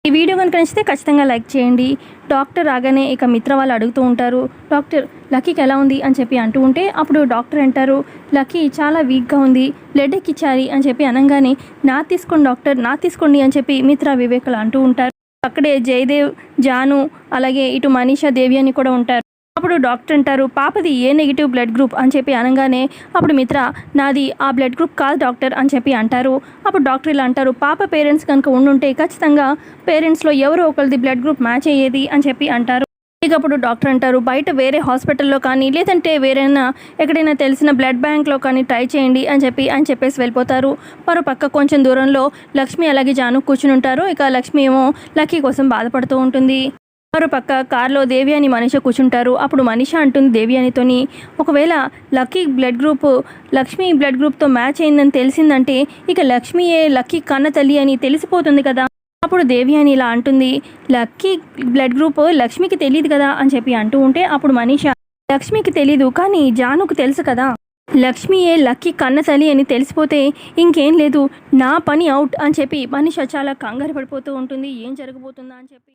ఈ వీడియో కనుక నచ్చితే ఖచ్చితంగా లైక్ చేయండి. డాక్టర్ రాగానే ఇక మిత్ర వాళ్ళు అడుగుతూ ఉంటారు, డాక్టర్ లక్కీకి ఎలా ఉంది అని చెప్పి అంటూ ఉంటే అప్పుడు డాక్టర్ అంటారు, లక్కీ చాలా వీక్గా ఉంది, బ్లడ్ ఎక్కించాలి అని చెప్పి అనగానే నా తీసుకోండి డాక్టర్, నా తీసుకోండి అని చెప్పి మిత్ర వివేకులు అంటూ ఉంటారు. అక్కడే జయదేవ్, జాను, అలాగే ఇటు మనీషా, దేవి అని కూడా ఉంటారు. అప్పుడు డాక్టర్ అంటారు, పాపది ఏ నెగిటివ్ బ్లడ్ గ్రూప్ అని చెప్పి అనగానే అప్పుడు మిత్ర, నాది ఆ బ్లడ్ గ్రూప్ కాదు డాక్టర్ అని చెప్పి అంటారు. అప్పుడు డాక్టర్ ఇలా అంటారు, పాప పేరెంట్స్ కనుక ఉండుంటే ఖచ్చితంగా పేరెంట్స్లో ఎవరో ఒకరిది బ్లడ్ గ్రూప్ మ్యాచ్ అయ్యేది అని చెప్పి అంటారు. ఇక అప్పుడు డాక్టర్ అంటారు, బయట వేరే హాస్పిటల్లో కానీ లేదంటే వేరైనా ఎక్కడైనా తెలిసిన బ్లడ్ బ్యాంక్లో కానీ ట్రై చేయండి అని చెప్పేసి వెళ్ళిపోతారు. మరో పక్క కొంచెం దూరంలో లక్ష్మి అలాగే జాను కూర్చుని ఉంటారు. ఇక లక్ష్మి ఏమో లక్కీ కోసం బాధపడుతూ ఉంటుంది. మరో పక్క కారులో దేవి అని మనీష కూర్చుంటారు. అప్పుడు మనీష అంటుంది దేవి అనితోని, ఒకవేళ lucky blood group Lakshmi blood గ్రూప్తో మ్యాచ్ అయిందని తెలిసిందంటే ఇక లక్ష్మియే లక్కీ కన్న తల్లి అని తెలిసిపోతుంది కదా. అప్పుడు దేవి అని ఇలా అంటుంది, లక్కీ బ్లడ్ గ్రూప్ లక్ష్మికి తెలియదు కదా అని చెప్పి అంటూ ఉంటే అప్పుడు మనీష, లక్ష్మికి తెలీదు కానీ జానుకు తెలుసు కదా, లక్ష్మియే లక్కీ కన్న తల్లి అని తెలిసిపోతే ఇంకేం లేదు, నా పని అవుట్ అని చెప్పి మనీష చాలా కంగారు పడిపోతూ ఉంటుంది. ఏం జరగబోతుందా అని చెప్పి.